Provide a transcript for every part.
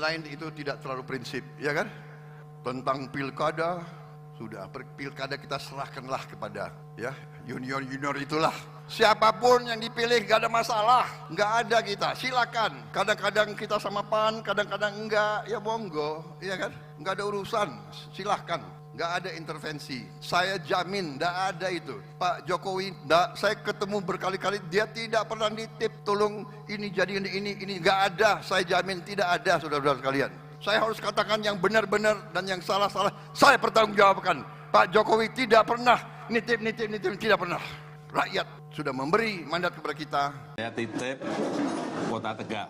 lain itu tidak terlalu prinsip, ya kan? Tentang pilkada, sudah pilkada kita serahkanlah kepada ya junior itulah. Siapapun yang dipilih gak ada masalah, nggak ada kita, silakan. Kadang-kadang kita sama PAN, kadang-kadang enggak, ya monggo, ya kan? Nggak ada urusan, silahkan. Nggak ada intervensi. Saya jamin nggak ada itu. Pak Jokowi, saya ketemu berkali-kali, dia tidak pernah nitip tolong ini jadi ini nggak ada. Saya jamin tidak ada, saudara-saudara sekalian. Saya harus katakan yang benar-benar dan yang salah-salah saya pertanggungjawabkan. Pak Jokowi tidak pernah nitip, tidak pernah. Rakyat sudah memberi mandat kepada kita. Saya titip Kota Tegal.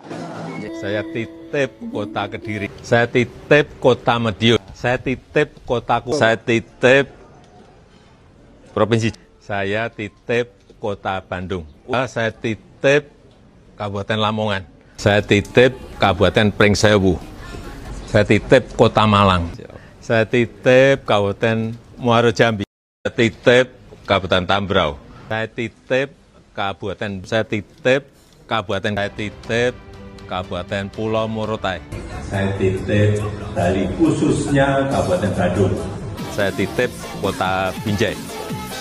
Saya titip Kota Kediri. Saya titip Kota Madiun. Saya titip Kotaku. Saya titip Provinsi. Saya titip Kota Bandung. Saya titip Kabupaten Lamongan. Saya titip Kabupaten Pringsewu. Saya titip Kota Malang. Saya titip Kabupaten Muaro Jambi. Saya titip Kabupaten Tambrau. Saya titip Kabupaten. Saya titip Kabupaten. Saya titip Kabupaten Pulau Morotai. Saya titip Bali, khususnya Kabupaten Badung. Saya titip Kota Binjai.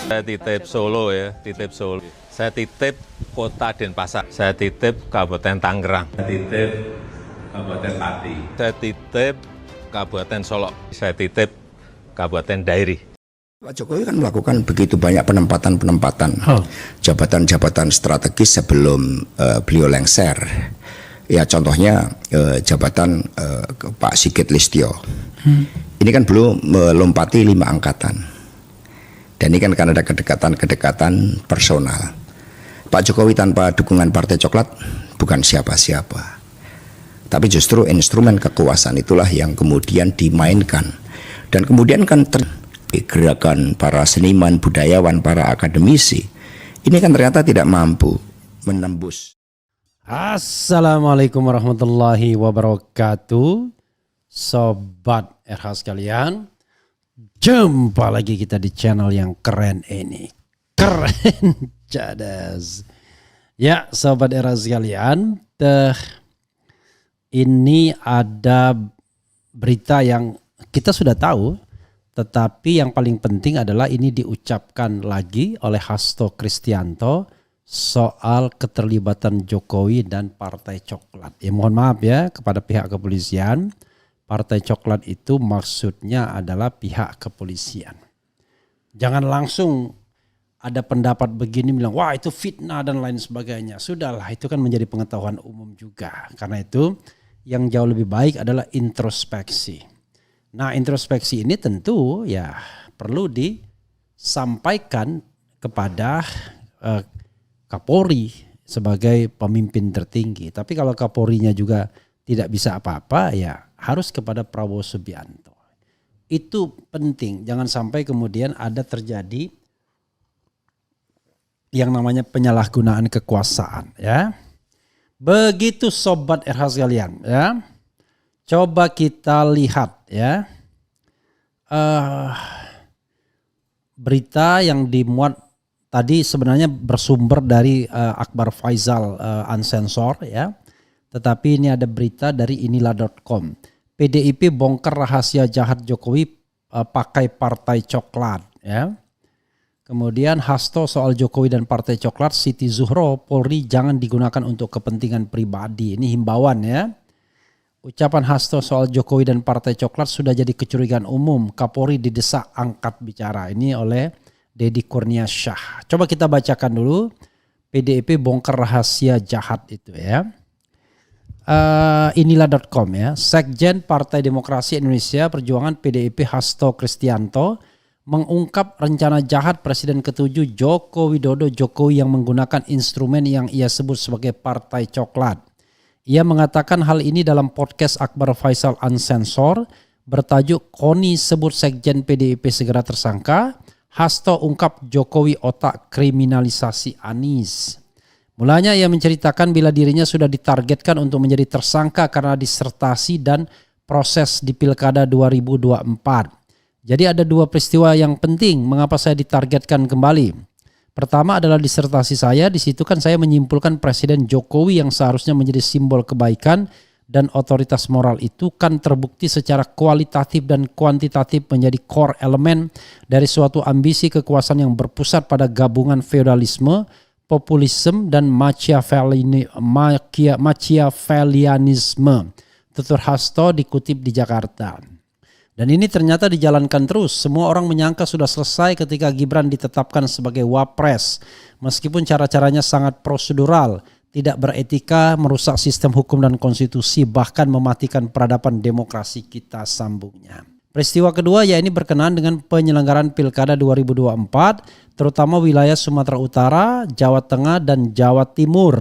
Saya titip Solo ya, titip Solo. Saya titip Kota Denpasar. Saya titip Kabupaten Tangerang. Saya titip Kabupaten Pati. Saya titip Kabupaten Solok. Saya titip Kabupaten Dairi. Pak Jokowi kan melakukan begitu banyak penempatan jabatan-jabatan strategis sebelum beliau lengser. Ya contohnya jabatan Pak Sigit Listio. Ini kan belum melompati 5 angkatan. Dan ini kan ada kedekatan personal. Pak Jokowi tanpa dukungan Partai Coklat bukan siapa-siapa. Tapi justru instrumen kekuasaan itulah yang kemudian dimainkan. Dan kemudian kan gerakan para seniman, budayawan, para akademisi ini kan ternyata tidak mampu menembus. Assalamualaikum warahmatullahi wabarakatuh. Sobat RH sekalian, jumpa lagi kita di channel yang keren ini. Keren cadas. Ya sobat RH sekalian, ini ada berita yang kita sudah tahu, tetapi yang paling penting adalah ini diucapkan lagi oleh Hasto Kristianto soal keterlibatan Jokowi dan Partai Coklat. Ya mohon maaf ya kepada pihak kepolisian, Partai Coklat itu maksudnya adalah pihak kepolisian. Jangan langsung ada pendapat begini bilang wah itu fitnah dan lain sebagainya. Sudahlah, itu kan menjadi pengetahuan umum juga. Karena itu yang jauh lebih baik adalah introspeksi. Nah introspeksi ini tentu ya perlu disampaikan kepada Kapolri sebagai pemimpin tertinggi. Tapi kalau Kapolrinya juga tidak bisa apa-apa ya harus kepada Prabowo Subianto. Itu penting, jangan sampai kemudian ada terjadi yang namanya penyalahgunaan kekuasaan ya. Begitu sobat RH sekalian ya. Coba kita lihat ya berita yang dimuat tadi sebenarnya bersumber dari Akbar Faisal Unsensor ya. Tetapi ini ada berita dari inilah.com. PDIP bongkar rahasia jahat Jokowi pakai Partai Coklat ya. Kemudian Hasto soal Jokowi dan Partai Coklat, Siti Zuhro, Polri jangan digunakan untuk kepentingan pribadi. Ini himbauan ya. Ucapan Hasto soal Jokowi dan Partai Coklat sudah jadi kecurigaan umum. Kapolri didesak angkat bicara. Ini oleh Deddy Kurniasyah. Coba kita bacakan dulu. PDIP bongkar rahasia jahat itu ya. Inilah.com ya. Sekjen Partai Demokrasi Indonesia Perjuangan PDIP Hasto Kristianto mengungkap rencana jahat Presiden ke-7 Joko Widodo Jokowi yang menggunakan instrumen yang ia sebut sebagai Partai Coklat. Ia mengatakan hal ini dalam podcast Akbar Faisal Unsensor bertajuk Koni sebut Sekjen PDIP segera tersangka, Hasto ungkap Jokowi otak kriminalisasi Anies. Mulanya ia menceritakan bila dirinya sudah ditargetkan untuk menjadi tersangka karena disertasi dan proses di Pilkada 2024. Jadi ada 2 peristiwa yang penting mengapa saya ditargetkan kembali. Pertama adalah disertasi saya, di situ kan saya menyimpulkan Presiden Jokowi yang seharusnya menjadi simbol kebaikan dan otoritas moral itu kan terbukti secara kualitatif dan kuantitatif menjadi core elemen dari suatu ambisi kekuasaan yang berpusat pada gabungan feodalisme, populisme, dan Machiavellianisme. Tutur Hasto dikutip di Jakarta. Dan ini ternyata dijalankan terus. Semua orang menyangka sudah selesai ketika Gibran ditetapkan sebagai wapres. Meskipun cara-caranya sangat prosedural, tidak beretika, merusak sistem hukum dan konstitusi, bahkan mematikan peradaban demokrasi kita, sambungnya. Peristiwa kedua yakni berkenaan dengan penyelenggaraan Pilkada 2024, terutama wilayah Sumatera Utara, Jawa Tengah, dan Jawa Timur.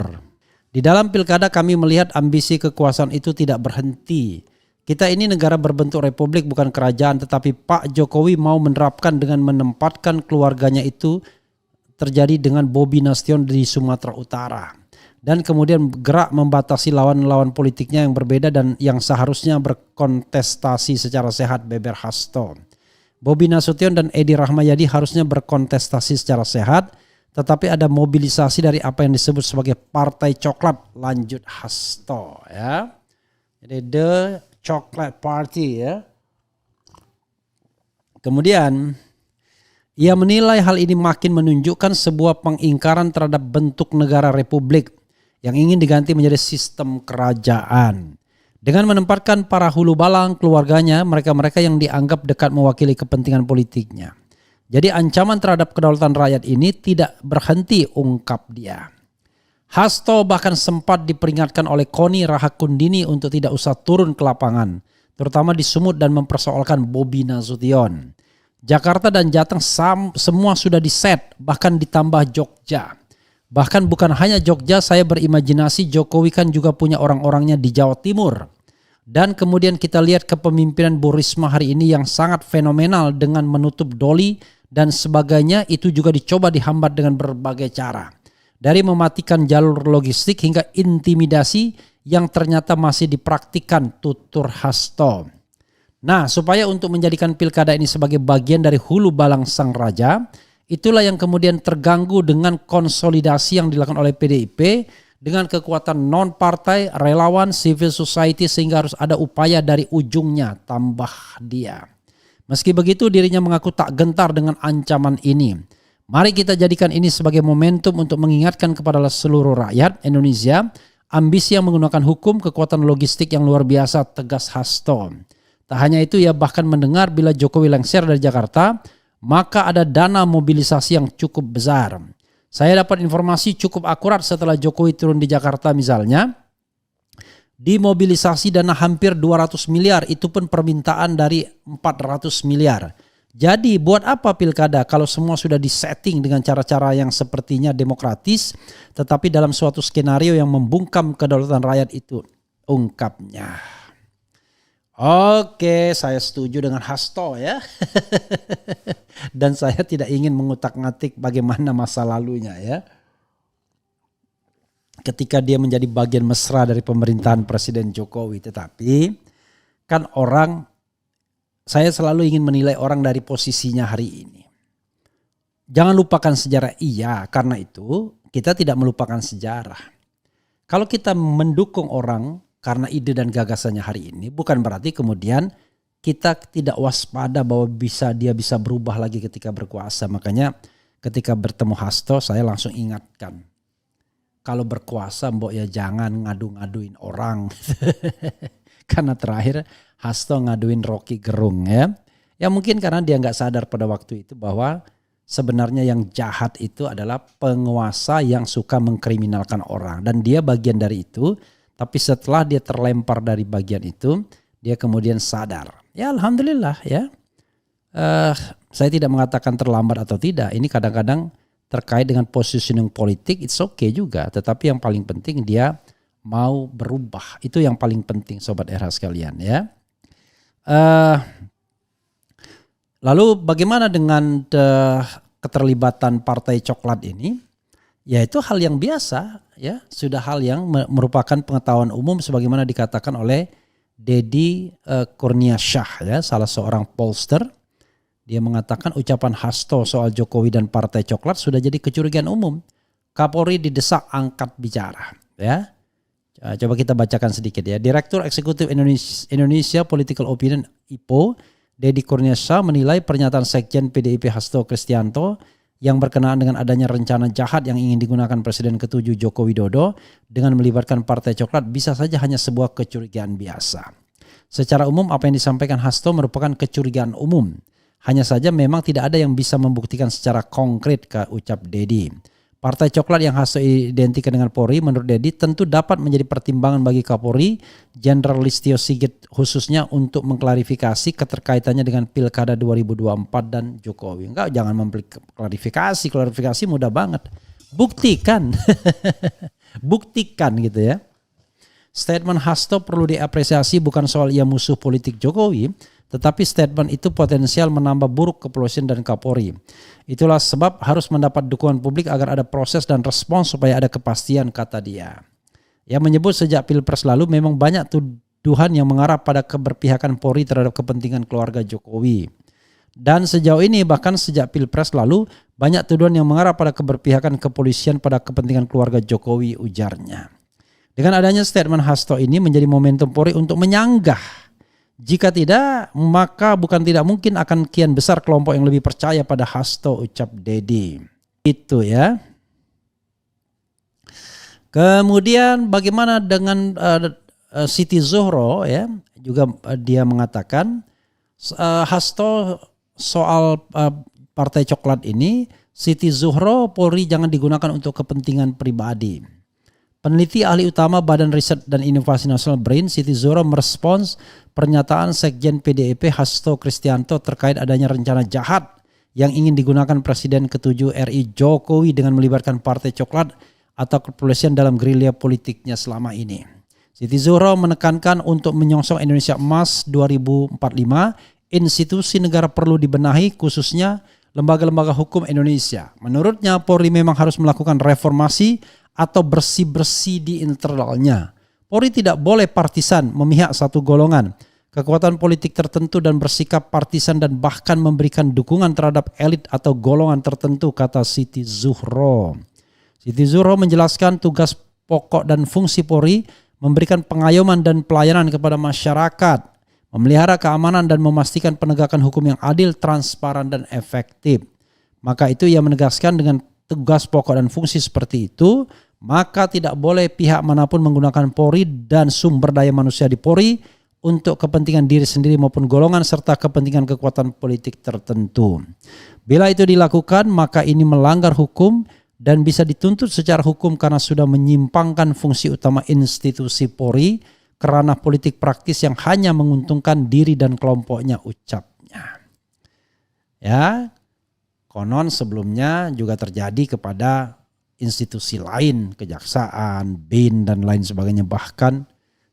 Di dalam Pilkada kami melihat ambisi kekuasaan itu tidak berhenti. Kita ini negara berbentuk republik bukan kerajaan, tetapi Pak Jokowi mau menerapkan dengan menempatkan keluarganya itu terjadi dengan Bobi Nasution di Sumatera Utara. Dan kemudian gerak membatasi lawan-lawan politiknya yang berbeda dan yang seharusnya berkontestasi secara sehat, beber Hasto. Bobi Nasution dan Edi Rahmayadi harusnya berkontestasi secara sehat, tetapi ada mobilisasi dari apa yang disebut sebagai Partai Coklat, lanjut Hasto. Ya. Jadi The Chocolate Party. Ya. Kemudian ia menilai hal ini makin menunjukkan sebuah pengingkaran terhadap bentuk negara republik yang ingin diganti menjadi sistem kerajaan. Dengan menempatkan para hulu balang keluarganya, mereka-mereka yang dianggap dekat mewakili kepentingan politiknya. Jadi ancaman terhadap kedaulatan rakyat ini tidak berhenti, ungkap dia. Hasto bahkan sempat diperingatkan oleh Koni Rahakundini untuk tidak usah turun ke lapangan, terutama di Sumut dan mempersoalkan Bobi Nasution. Jakarta dan Jateng semua sudah diset, bahkan ditambah Jogja. Bahkan bukan hanya Jogja, saya berimajinasi Jokowi kan juga punya orang-orangnya di Jawa Timur. Dan kemudian kita lihat kepemimpinan Bu Risma hari ini yang sangat fenomenal dengan menutup doli dan sebagainya, itu juga dicoba dihambat dengan berbagai cara. Dari mematikan jalur logistik hingga intimidasi yang ternyata masih dipraktikkan, tutur Hasto. Nah, supaya untuk menjadikan pilkada ini sebagai bagian dari hulu balang sang raja, itulah yang kemudian terganggu dengan konsolidasi yang dilakukan oleh PDIP dengan kekuatan non-partai, relawan, civil society sehingga harus ada upaya dari ujungnya, tambah dia. Meski begitu dirinya mengaku tak gentar dengan ancaman ini. Mari kita jadikan ini sebagai momentum untuk mengingatkan kepada seluruh rakyat Indonesia ambisi yang menggunakan hukum, kekuatan logistik yang luar biasa, tegas Hasto. Tak hanya itu, ia bahkan mendengar bila Jokowi lengser dari Jakarta, maka ada dana mobilisasi yang cukup besar. Saya dapat informasi cukup akurat setelah Jokowi turun di Jakarta misalnya, dimobilisasi dana hampir 200 miliar, itu pun permintaan dari 400 miliar. Jadi buat apa pilkada kalau semua sudah disetting dengan cara-cara yang sepertinya demokratis, tetapi dalam suatu skenario yang membungkam kedaulatan rakyat itu, ungkapnya. Oke, saya setuju dengan Hasto ya. Dan saya tidak ingin mengutak-ngatik bagaimana masa lalunya ya. Ketika dia menjadi bagian mesra dari pemerintahan Presiden Jokowi. Tetapi kan saya selalu ingin menilai orang dari posisinya hari ini. Jangan lupakan sejarah, iya, karena itu kita tidak melupakan sejarah. Kalau kita mendukung orang karena ide dan gagasannya hari ini, bukan berarti kemudian kita tidak waspada bahwa dia bisa berubah lagi ketika berkuasa. Makanya ketika bertemu Hasto saya langsung ingatkan, kalau berkuasa mbok ya jangan ngadu-ngaduin orang. Karena terakhir Hasto ngaduin Rocky Gerung ya. Ya mungkin karena dia nggak sadar pada waktu itu bahwa sebenarnya yang jahat itu adalah penguasa yang suka mengkriminalkan orang. Dan dia bagian dari itu. Tapi setelah dia terlempar dari bagian itu, dia kemudian sadar. Ya alhamdulillah ya. Saya tidak mengatakan terlambat atau tidak. Ini kadang-kadang terkait dengan positioning politik, it's okay juga. Tetapi yang paling penting dia mau berubah. Itu yang paling penting Sobat RH sekalian ya. Lalu bagaimana dengan keterlibatan Partai Coklat ini? Ya itu hal yang biasa ya, sudah hal yang merupakan pengetahuan umum sebagaimana dikatakan oleh Deddy Kurniasyah ya, salah seorang pollster. Dia mengatakan ucapan Hasto soal Jokowi dan Partai Coklat sudah jadi kecurigaan umum. Kapolri didesak angkat bicara ya. Coba kita bacakan sedikit ya. Direktur Eksekutif Indonesia Political Opinion IPO, Deddy Kurniasa menilai pernyataan Sekjen PDIP Hasto Kristianto yang berkenaan dengan adanya rencana jahat yang ingin digunakan Presiden ke-7 Joko Widodo dengan melibatkan Partai Coklat bisa saja hanya sebuah kecurigaan biasa. Secara umum apa yang disampaikan Hasto merupakan kecurigaan umum. Hanya saja memang tidak ada yang bisa membuktikan secara konkret, ucap Deddy. Partai Coklat yang Hasto identikan dengan Polri menurut Deddy tentu dapat menjadi pertimbangan bagi Kapolri Jenderal Listio Sigit khususnya untuk mengklarifikasi keterkaitannya dengan Pilkada 2024 dan Jokowi. Enggak, jangan klarifikasi mudah banget. Buktikan. Buktikan gitu ya. Statement Hasto perlu diapresiasi bukan soal ia musuh politik Jokowi, tetapi statement itu potensial menambah buruk kepolisian dan Kapolri. Itulah sebab harus mendapat dukungan publik agar ada proses dan respons supaya ada kepastian, kata dia. Ia menyebut sejak Pilpres lalu memang banyak tuduhan yang mengarah pada keberpihakan Polri terhadap kepentingan keluarga Jokowi. Dan sejauh ini bahkan sejak Pilpres lalu banyak tuduhan yang mengarah pada keberpihakan kepolisian pada kepentingan keluarga Jokowi, ujarnya. Dengan adanya statement Hasto ini menjadi momentum Polri untuk menyanggah. Jika tidak, maka bukan tidak mungkin akan kian besar kelompok yang lebih percaya pada Hasto, ucap Deddy. Itu ya. Kemudian bagaimana dengan Siti Zuhro ya, juga dia mengatakan Hasto soal Partai Coklat ini, Siti Zuhro Polri jangan digunakan untuk kepentingan pribadi. Peneliti ahli utama Badan Riset dan Inovasi Nasional BRIN, Siti Zuhro merespons pernyataan Sekjen PDIP Hasto Kristianto terkait adanya rencana jahat yang ingin digunakan Presiden ke-7 RI Jokowi dengan melibatkan Partai Coklat atau kepolisian dalam gerilya politiknya selama ini. Siti Zuhro menekankan untuk menyongsong Indonesia Emas 2045, institusi negara perlu dibenahi khususnya lembaga-lembaga hukum Indonesia. Menurutnya Polri memang harus melakukan reformasi atau bersih-bersih di internalnya. Polri tidak boleh partisan, memihak satu golongan, kekuatan politik tertentu dan bersikap partisan dan bahkan memberikan dukungan terhadap elit atau golongan tertentu, kata Siti Zuhro. Siti Zuhro menjelaskan tugas pokok dan fungsi Polri memberikan pengayoman dan pelayanan kepada masyarakat, memelihara keamanan dan memastikan penegakan hukum yang adil, transparan dan efektif. Maka itu ia menegaskan dengan tugas pokok dan fungsi seperti itu, maka tidak boleh pihak manapun menggunakan Polri dan sumber daya manusia di Polri untuk kepentingan diri sendiri maupun golongan serta kepentingan kekuatan politik tertentu. Bila itu dilakukan, maka ini melanggar hukum dan bisa dituntut secara hukum karena sudah menyimpangkan fungsi utama institusi Polri ke ranah politik praktis yang hanya menguntungkan diri dan kelompoknya, ucapnya. Ya, konon sebelumnya juga terjadi kepada institusi lain, kejaksaan, BIN dan lain sebagainya, bahkan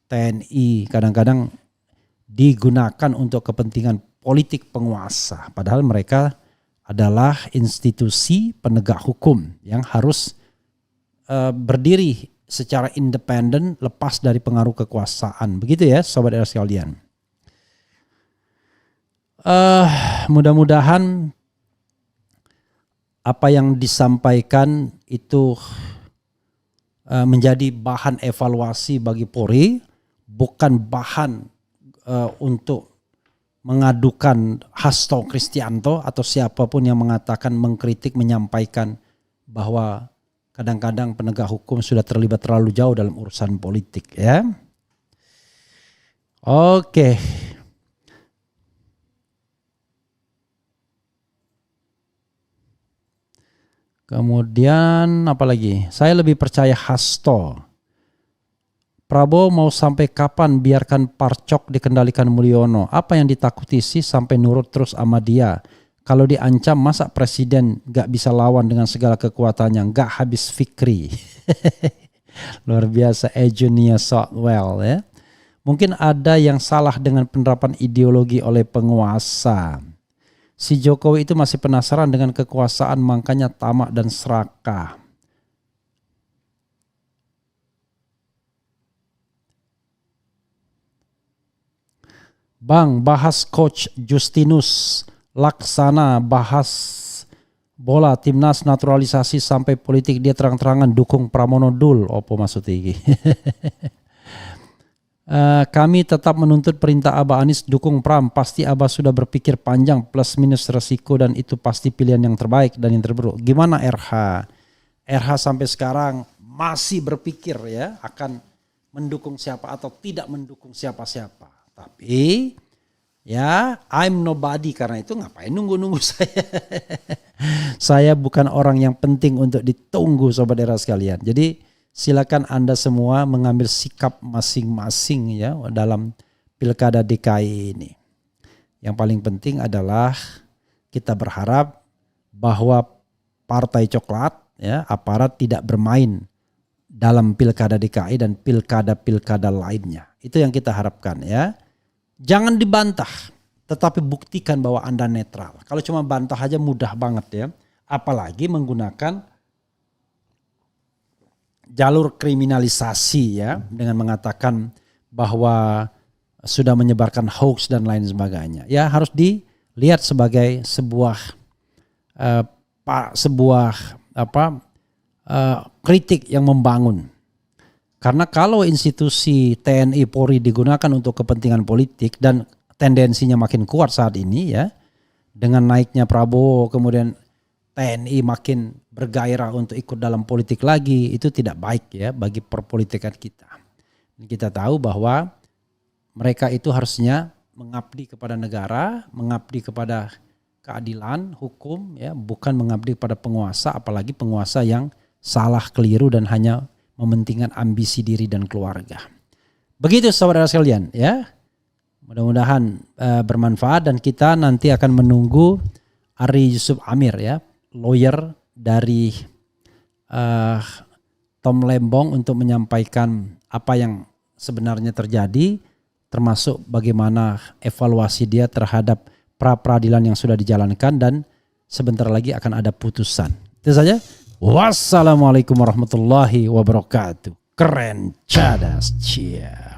TNI kadang-kadang digunakan untuk kepentingan politik penguasa. Padahal mereka adalah institusi penegak hukum yang harus berdiri secara independen lepas dari pengaruh kekuasaan. Begitu ya sobat era sekalian. Mudah-mudahan apa yang disampaikan itu menjadi bahan evaluasi bagi Polri, bukan bahan untuk mengadukan Hasto Kristianto atau siapapun yang mengatakan, mengkritik, menyampaikan bahwa kadang-kadang penegak hukum sudah terlibat terlalu jauh dalam urusan politik ya. Oke. Kemudian apa lagi? Saya lebih percaya Hasto. Prabowo mau sampai kapan biarkan Parcok dikendalikan Mulyono? Apa yang ditakuti sih sampai nurut terus sama dia? Kalau diancam masa presiden gak bisa lawan dengan segala kekuatannya? Gak habis fikri. Luar biasa, Eugenia Southwell ya. Mungkin ada yang salah dengan penerapan ideologi oleh penguasa. Si Jokowi itu masih penasaran dengan kekuasaan, makanya tamak dan serakah. Bang, bahas Coach Justinus Laksana, bahas bola timnas naturalisasi sampai politik dia terang-terangan dukung Pramono Dul. Opo maksud iki? Kami tetap menuntut perintah Abah Anies dukung Pram. Pasti Abah sudah berpikir panjang plus minus resiko dan itu pasti pilihan yang terbaik dan yang terburuk. Gimana RH? RH sampai sekarang masih berpikir ya akan mendukung siapa atau tidak mendukung siapa-siapa. Tapi ya I'm nobody, karena itu ngapain nunggu-nunggu saya. Saya bukan orang yang penting untuk ditunggu sobat era sekalian. Jadi silakan Anda semua mengambil sikap masing-masing ya dalam Pilkada DKI ini. Yang paling penting adalah kita berharap bahwa Partai Coklat ya, aparat tidak bermain dalam Pilkada DKI dan pilkada-pilkada lainnya. Itu yang kita harapkan ya. Jangan dibantah, tetapi buktikan bahwa Anda netral. Kalau cuma bantah aja mudah banget ya. Apalagi menggunakan jalur kriminalisasi ya, dengan mengatakan bahwa sudah menyebarkan hoax dan lain sebagainya. Ya harus dilihat sebagai sebuah kritik yang membangun. Karena kalau institusi TNI Polri digunakan untuk kepentingan politik dan tendensinya makin kuat saat ini ya, dengan naiknya Prabowo kemudian TNI makin bergairah untuk ikut dalam politik lagi, itu tidak baik ya bagi perpolitikan kita. Kita tahu bahwa mereka itu harusnya mengabdi kepada negara, mengabdi kepada keadilan, hukum ya, bukan mengabdi kepada penguasa, apalagi penguasa yang salah, keliru dan hanya mementingkan ambisi diri dan keluarga. Begitu saudara sekalian ya. Mudah-mudahan bermanfaat dan kita nanti akan menunggu Ari Yusuf Amir ya, lawyer dari Tom Lembong untuk menyampaikan apa yang sebenarnya terjadi, termasuk bagaimana evaluasi dia terhadap pra-peradilan yang sudah dijalankan dan sebentar lagi akan ada putusan. Itu saja. Wassalamualaikum warahmatullahi wabarakatuh. Keren, cadas, cia.